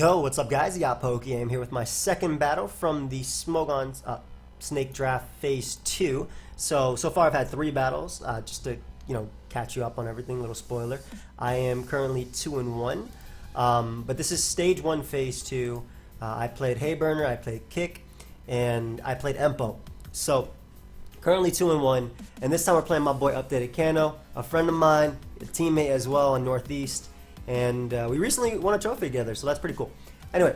Yo, what's up guys? You got PokeaimMD here with my second battle from the Smogon Snake Draft Phase 2. So far I've had 3 battles, just to, catch you up on everything, little spoiler. I am currently 2-1, but this is Stage 1 Phase 2. I played Hayburner, I played Kick, and I played Empo. So, currently 2-1, and this time we're playing my boy Updated Kanto, a friend of mine, a teammate as well in Northeast. And we recently won a trophy together, so that's pretty cool. Anyway,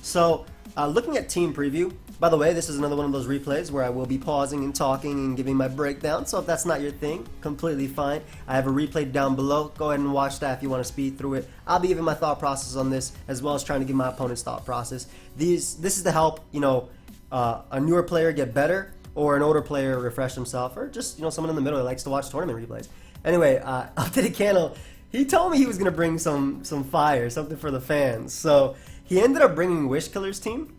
so looking at team preview, by the way, this is another one of those replays where I will be pausing and talking and giving my breakdown, so if that's not your thing, completely fine. I have a replay down below. Go ahead and watch that if you want to speed through it. I'll be giving my thought process on this, as well as trying to give my opponent's thought process. This is to help, a newer player get better, or an older player refresh himself, or just, someone in the middle that likes to watch tournament replays. Anyway, Updated Kanto, he told me he was going to bring some fire, something for the fans. So he ended up bringing Wishkiller's team.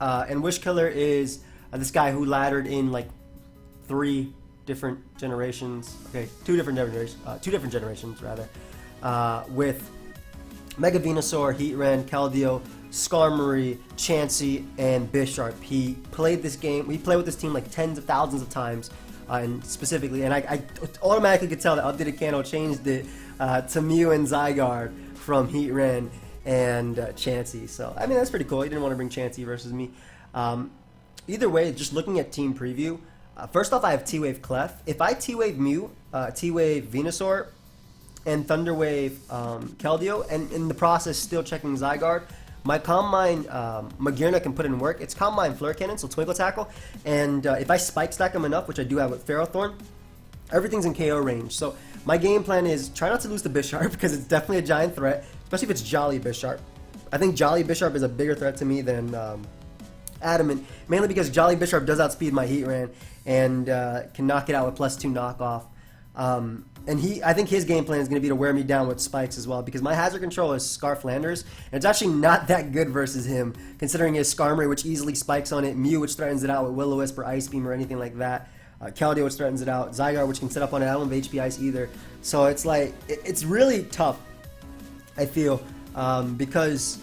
And Wishkiller is this guy who laddered in like 3 different generations. Okay, 2 different generations rather. With Mega Venusaur, Heatran, Keldeo, Skarmory, Chansey, and Bisharp. He played this game. He played with this team like tens of thousands of times. And specifically, and I automatically could tell that Updated Kanto changed it to Mew and Zygarde from Heatran and Chansey. So, I mean, that's pretty cool. He didn't want to bring Chansey versus me. Either way, just looking at team preview, first off, I have T-Wave Clef. If I T-Wave Mew, T-Wave Venusaur, and Thunder Wave Keldeo, and in the process still checking Zygarde, my Calm Mind Magearna can put in work. It's Calm Mind Flare Cannon, so Twinkle Tackle, and if I Spike Stack him enough, which I do have with Ferrothorn, everything's in KO range. So my game plan is try not to lose to Bisharp because it's definitely a giant threat, especially if it's Jolly Bisharp. I think Jolly Bisharp is a bigger threat to me than Adamant, mainly because Jolly Bisharp does outspeed my Heatran and can knock it out with +2 knockoff. And I think his game plan is going to be to wear me down with spikes as well, because my hazard control is Scarflanders, and it's actually not that good versus him, considering his Skarmory, which easily spikes on it, Mew, which threatens it out with Will-O-Wisp or Ice Beam or anything like that, Keldeo, which threatens it out, Zygarde, which can set up on it. I don't have HP Ice either. So it's like, it's really tough, I feel, because,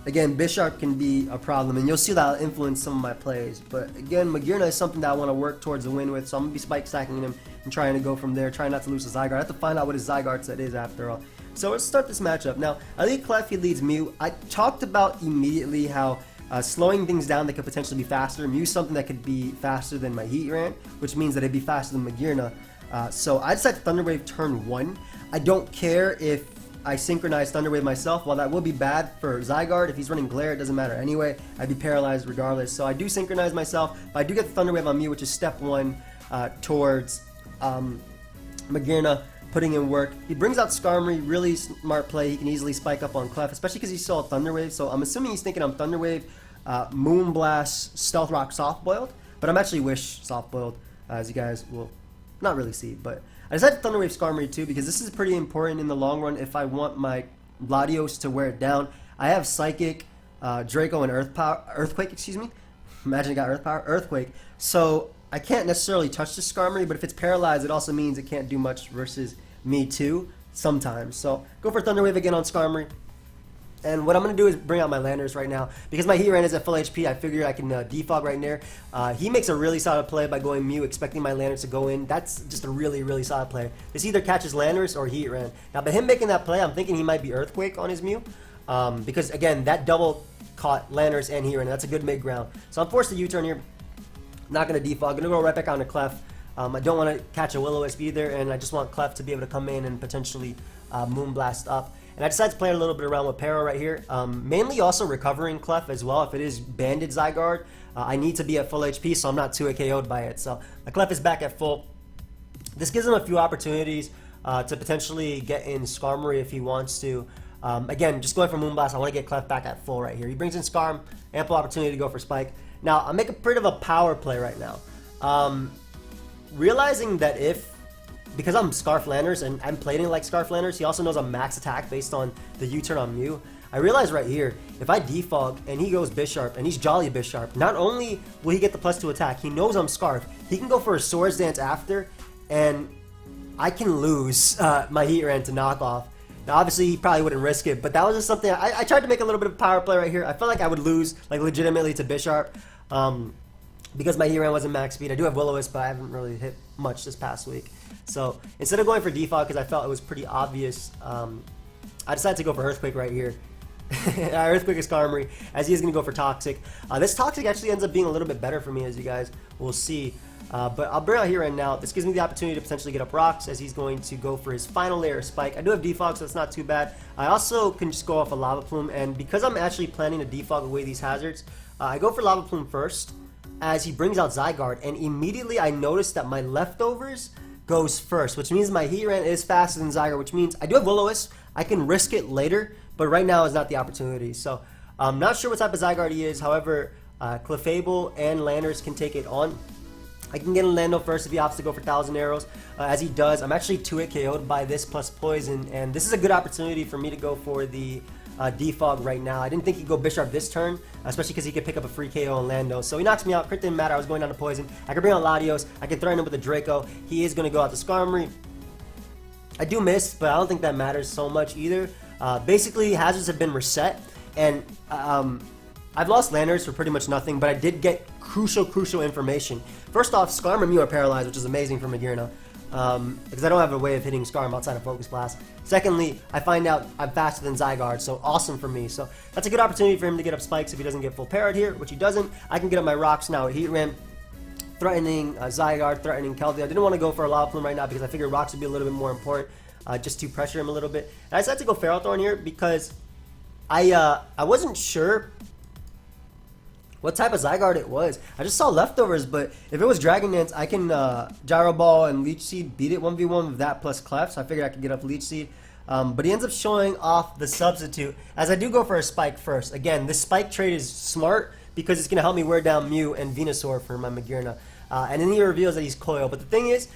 again, Bisharp can be a problem, and you'll see that influence some of my plays. But again, Magearna is something that I want to work towards the win with, so I'm going to be spike stacking him and trying to go from there, trying not to lose to Zygarde. I have to find out what his Zygarde set is after all. So let's start this matchup. Now, I lead Clef, he leads Mew. I talked about immediately how slowing things down that could potentially be faster. Mew's something that could be faster than my Heatran, which means that it'd be faster than Magearna. So I decided to Thunder Wave turn 1. I don't care if I synchronize Thunder Wave myself. While that will be bad for Zygarde, if he's running Glare, it doesn't matter anyway. I'd be paralyzed regardless. So I do synchronize myself, but I do get the Thunder Wave on Mew, which is step 1 towards Magearna putting in work. He brings out Skarmory, really smart play. He can easily spike up on Clef, especially because he saw Thunder Wave. So I'm assuming he's thinking I'm Thunder Wave, Moonblast, Stealth Rock, Soft Boiled. But I'm actually Wish Soft Boiled, as you guys will not really see. But I decided to Thunder Wave Skarmory too, because this is pretty important in the long run if I want my Latios to wear it down. I have Psychic, Draco, and Earthquake, excuse me. Imagine I got Earth Power, Earthquake. So I can't necessarily touch the Skarmory, but if it's paralyzed, it also means it can't do much versus me too, sometimes. So go for Thunder Wave again on Skarmory. And what I'm going to do is bring out my Landers right now. Because my Heatran is at full HP, I figure I can defog right there. He makes a really solid play by going Mew, expecting my Landers to go in. That's just a really, really solid play. This either catches Landers or Heatran. Now, by him making that play, I'm thinking he might be Earthquake on his Mew. Because, again, that double caught Landers and Heatran. That's a good mid-ground. So I'm forced to U-turn here. Not going to defog. Going to go right back on to Clef. I don't want to catch a Will-O-Wisp either, and I just want Clef to be able to come in and potentially Moonblast up. And I decided to play a little bit around with Para right here. Mainly also recovering Clef as well. If it is banded Zygarde, I need to be at full HP, so I'm not too KO'd by it. So my Clef is back at full. This gives him a few opportunities to potentially get in Skarmory if he wants to. Again, just going for Moonblast, I want to get Clef back at full right here. He brings in Skarm, ample opportunity to go for Spike. Now, I'm making a bit of a power play right now. Realizing that because I'm Scarflanders and I'm playing like Scarflanders, he also knows I'm max attack based on the U-turn on Mew. I realize right here, if I defog and he goes Bisharp and he's Jolly Bisharp, not only will he get the +2 attack, he knows I'm Scarf. He can go for a Swords Dance after, and I can lose my Heatran to knock off. Now, obviously, he probably wouldn't risk it, but that was just something I tried to make a little bit of power play right here. I felt like I would lose, like legitimately, to Bisharp, because my Heatran wasn't max speed. I do have Will-O-Wisp, but I haven't really hit much this past week. So instead of going for Defog, because I felt it was pretty obvious, I decided to go for Earthquake right here. Earthquake is Skarmory, as he is going to go for Toxic. This Toxic actually ends up being a little bit better for me, as you guys will see. But I'll bring out Heatran now. This gives me the opportunity to potentially get up Rocks, as he's going to go for his final layer of Spike. I do have Defog, so it's not too bad. I also can just go off a Lava Plume, and because I'm actually planning to Defog away these hazards, I go for Lava Plume first, as he brings out Zygarde, and immediately I notice that my leftovers goes first, which means my Heatran is faster than Zygarde, which means I do have Will-O-Wisp. I can risk it later, but right now is not the opportunity. So I'm not sure what type of Zygarde he is. However, Clefable and Landers can take it on. I can get in Lando first if he opts to go for 1,000 Arrows. As he does, I'm actually 2-hit KO'd by this plus Poison, and this is a good opportunity for me to go for the Defog right now. I didn't think he'd go Bisharp this turn, especially because he could pick up a free KO on Lando. So he knocks me out. Crit didn't matter. I was going down to Poison. I could bring out Latios. I can threaten him with a Draco. He is going to go out to Skarmory. I do miss, but I don't think that matters so much either. Basically, hazards have been reset, and I've lost Landers for pretty much nothing, but I did get crucial information. First off, Skarm and Mew are paralyzed, which is amazing for Magearna, because I don't have a way of hitting Skarm outside of Focus Blast. Secondly, I find out I'm faster than Zygarde, so awesome for me. So that's a good opportunity for him to get up Spikes if he doesn't get full parried here, which he doesn't. I can get up my Rocks now with Heatran, threatening Zygarde, threatening Keldeo. I didn't want to go for a Lava Plume right now because I figured Rocks would be a little bit more important, just to pressure him a little bit. And I decided to go Ferrothorn here because I wasn't sure what type of Zygarde it was. I just saw leftovers, but if it was Dragon Dance, I can Gyro Ball and Leech Seed beat it 1v1 with that plus Clef, so I figured I could get up Leech Seed. But he ends up showing off the substitute, as I do go for a Spike first. Again, this Spike trade is smart because it's going to help me wear down Mew and Venusaur for my Magearna. And then he reveals that he's Coil. But the thing is,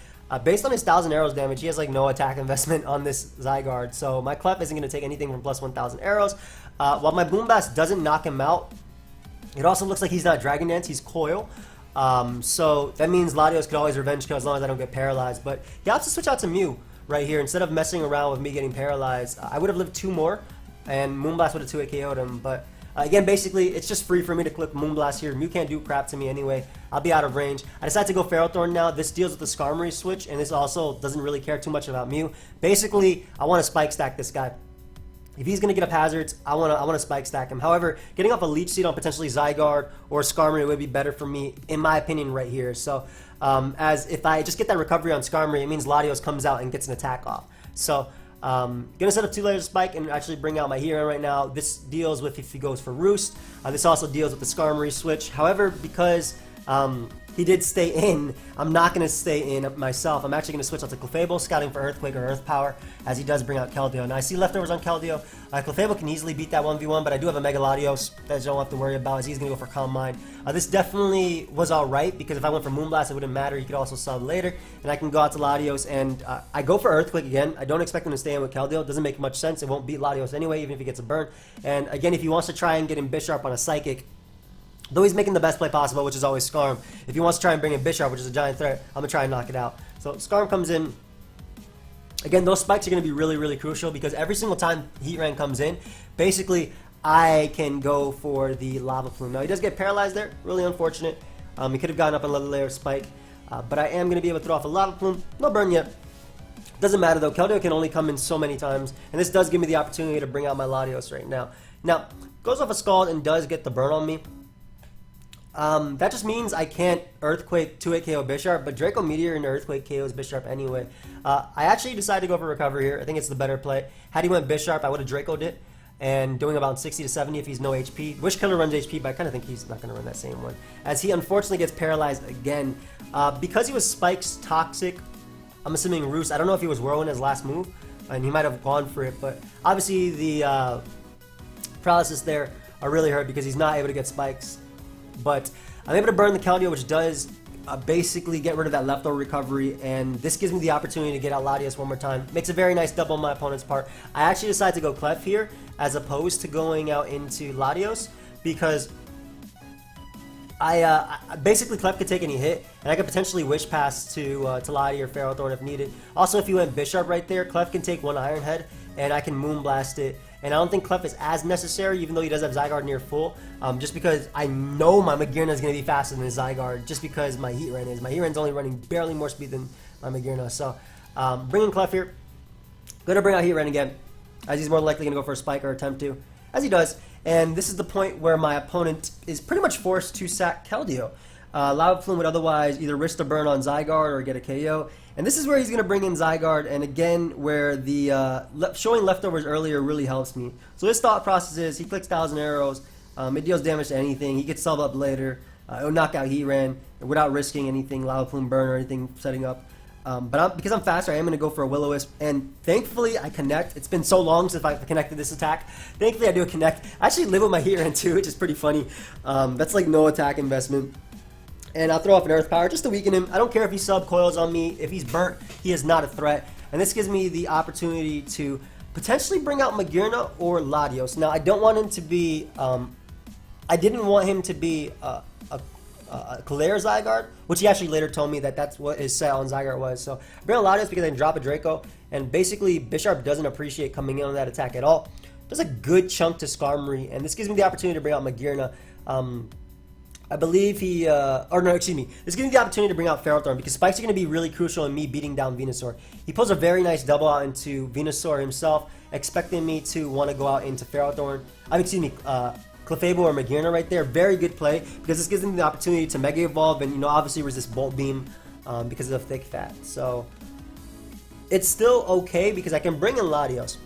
based on his 1,000 Arrows damage, he has like no attack investment on this Zygarde. So my Clef isn't going to take anything from plus 1,000 Arrows. While my Boom Blast doesn't knock him out, it also looks like he's not Dragon Dance, he's Coil. So that means Latios could always Revenge Kill as long as I don't get paralyzed. But he opts to switch out to Mew right here. Instead of messing around with me getting paralyzed, I would have lived 2 more, and Moonblast would have 2-hit KO'd him. But again, basically, it's just free for me to click Moonblast here. Mew can't do crap to me anyway. I'll be out of range. I decided to go Ferrothorn now. This deals with the Skarmory switch, and this also doesn't really care too much about Mew. Basically, I want to Spike Stack this guy. If he's going to get up hazards, I want to Spike Stack him. However, getting off a Leech Seed on potentially Zygarde or Skarmory would be better for me, in my opinion, right here. So, as if I just get that recovery on Skarmory, it means Latios comes out and gets an attack off. So, gonna set up 2 layers of Spike and actually bring out my Heatran right now. This deals with if he goes for Roost. This also deals with the Skarmory switch. However, because he did stay in, I'm not going to stay in myself. I'm actually going to switch out to Clefable, scouting for Earthquake or Earth Power, as he does bring out Keldeo. Now, I see leftovers on Keldeo. Clefable can easily beat that 1v1, but I do have a Mega Latios that I don't have to worry about, as he's going to go for Calm Mind. This definitely was alright, because if I went for Moonblast, it wouldn't matter. He could also sub later, and I can go out to Latios, and I go for Earthquake again. I don't expect him to stay in with Keldeo. It doesn't make much sense. It won't beat Latios anyway, even if he gets a burn. And again, if he wants to try and get in Bisharp on a Psychic, though he's making the best play possible, which is always Skarm, if he wants to try and bring in Bisharp, which is a giant threat, I'm going to try and knock it out. So Skarm comes in. Again, those spikes are going to be really crucial, because every single time Heatran comes in, basically, I can go for the Lava Plume. Now, he does get paralyzed there. Really unfortunate. He could have gotten up another layer of Spike. But I am going to be able to throw off a Lava Plume. No burn yet. Doesn't matter, though. Keldeo can only come in so many times. And this does give me the opportunity to bring out my Latios right now. Now, goes off a Scald and does get the burn on me. That just means I can't Earthquake 2-hit KO Bisharp, but Draco Meteor and Earthquake KOs Bisharp anyway. I actually decided to go for Recovery here. I think it's the better play. Had he went Bisharp, I would have Draco'd it, and doing about 60 to 70 if he's no HP. Wish Killer runs HP, but I kind of think he's not going to run that same one, as he unfortunately gets paralyzed again. Because he was Spike's Toxic, I'm assuming Roost. I don't know if he was Whirlwind his last move, and he might have gone for it, but obviously the paralysis there are really hurt because he's not able to get Spikes. But I'm able to burn the Keldeo, which does basically get rid of that leftover recovery, and this gives me the opportunity to get out Latios one more time. Makes a very nice double on my opponent's part. I actually decided to go Clef here, as opposed to going out into Latios, because I basically Clef could take any hit, and I could potentially Wish Pass to Latios or Ferrothorn if needed. Also, if you went Bisharp right there, Clef can take 1 Iron Head, and I can Moonblast it. And I don't think Clef is as necessary, even though he does have Zygarde near full, just because I know my Magearna is going to be faster than his Zygarde, just because my Heatran is. My Heatran's only running barely more speed than my Magearna. So bringing Clef here. Going to bring out Heatran again, as he's more likely going to go for a Spike or attempt to, as he does. And this is the point where my opponent is pretty much forced to sack Keldeo. Lava Plume would otherwise either risk the burn on Zygarde or get a KO. And this is where he's going to bring in Zygarde, and again, where the showing leftovers earlier really helps me. So his thought process is, he clicks 1,000 arrows, it deals damage to anything, he gets sub up later, it'll knock out Heatran without risking anything, Lava Plume burn or anything setting up. But because I'm faster, I am going to go for a Will-O-Wisp, and thankfully I connect. It's been so long since I've connected this attack. Thankfully I do a connect. I actually live with my Heatran too, which is pretty funny. That's like no attack investment. And I'll throw off an Earth Power just to weaken him. I don't care if he sub-coils on me. If he's burnt, he is not a threat. And this gives me the opportunity to potentially bring out Magearna or Latios. Now, I don't want him to be... I didn't want him to be a Claire Zygarde, which he actually later told me that that's what his set on Zygarde was. So I bring out Latios because I can drop a Draco. And basically, Bisharp doesn't appreciate coming in on that attack at all. Does a good chunk to Skarmory. And this gives me the opportunity to bring out Magearna. I believe he, or no, excuse me. This gives me the opportunity to bring out Ferrothorn because spikes are going to be really crucial in me beating down Venusaur. He pulls a very nice double out into Venusaur himself, expecting me to want to go out into Ferrothorn. Clefable or Magearna right there. Very good play because this gives him the opportunity to Mega Evolve and, obviously resist Bolt Beam because of Thick Fat. So it's still okay because I can bring in Latios.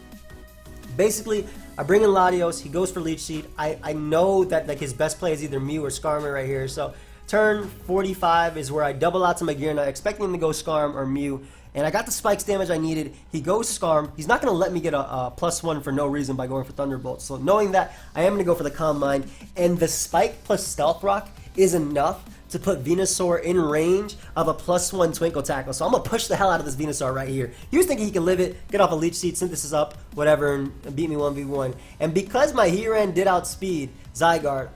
Basically, I bring in Latios, he goes for Leech Seed. I know that like his best play is either Mew or Skarmory right here. So turn 45 is where I double out to Magearna, expecting him to go Skarm or Mew. And I got the spikes damage I needed. He goes Skarm. He's not going to let me get a +1 for no reason by going for Thunderbolt. So knowing that, I am going to go for the Calm Mind. And the Spike plus Stealth Rock is enough to put Venusaur in range of a +1 Twinkle Tackle. So I'm going to push the hell out of this Venusaur right here. He was thinking he could live it, get off a Leech Seed, Synthesis up, whatever, and beat me 1v1. And because my Heatran did outspeed Zygarde,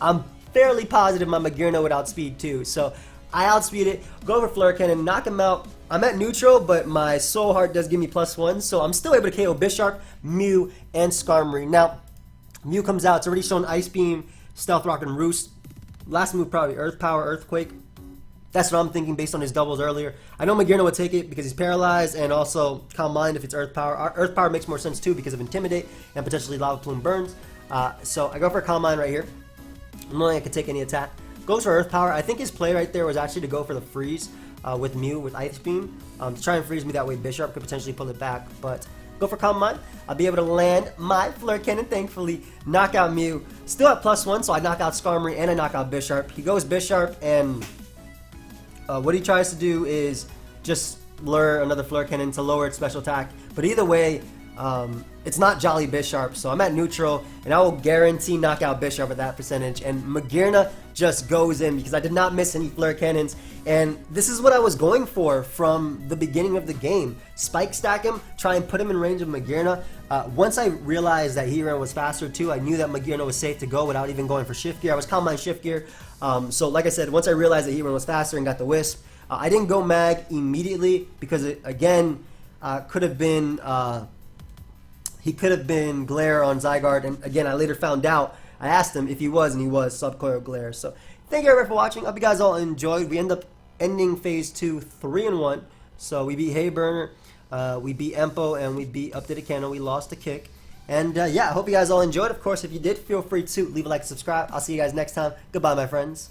I'm fairly positive my Magearna would outspeed too. So I outspeed it, go for Flare Cannon, knock him out. I'm at neutral, but my Soul Heart does give me +1, so I'm still able to KO Bisharp, Mew, and Skarmory. Now, Mew comes out. It's already shown Ice Beam, Stealth Rock, and Roost. Last move probably Earth Power, Earthquake. That's what I'm thinking based on his doubles earlier. I know Magearna would take it because he's paralyzed, and also Calm Mind if it's Earth Power. Earth Power makes more sense too because of Intimidate and potentially Lava Plume burns. So I go for Calm Mind right here. I'm not I could take any attack. Goes for Earth Power. I think his play right there was actually to go for the freeze with Mew with Ice Beam. To try and freeze me that way, Bisharp could potentially pull it back. But go for Calm Mind. I'll be able to land my Flare Cannon, thankfully. Knock out Mew. Still at +1, so I knock out Skarmory and I knock out Bisharp. He goes Bisharp, and what he tries to do is just lure another Flare Cannon to lower its special attack. But either way, it's not Jolly Bisharp, so I'm at neutral, and I will guarantee knock out Bisharp at that percentage. And Magearna just goes in because I did not miss any Flare Cannons. And this is what I was going for from the beginning of the game. Spike stack him, try and put him in range of Magearna. Once I realized that Heatran was faster too, I knew that Magearna was safe to go without even going for Shift Gear. I was Calm Mind Shift Gear. So like I said, once I realized that Heatran was faster and got the Wisp, I didn't go Mag immediately because it, again, could have been... he could have been Glare on Zygarde, and again, I later found out. I asked him if he was, and he was Subcoil Glare. So, thank you everybody for watching. Hope you guys all enjoyed. We end up ending Phase 2 3-1. So, we beat Hayburner, we beat Empo, and we beat Updated Kanto. We lost the kick. And, yeah, I hope you guys all enjoyed. Of course, if you did, feel free to leave a like and subscribe. I'll see you guys next time. Goodbye, my friends.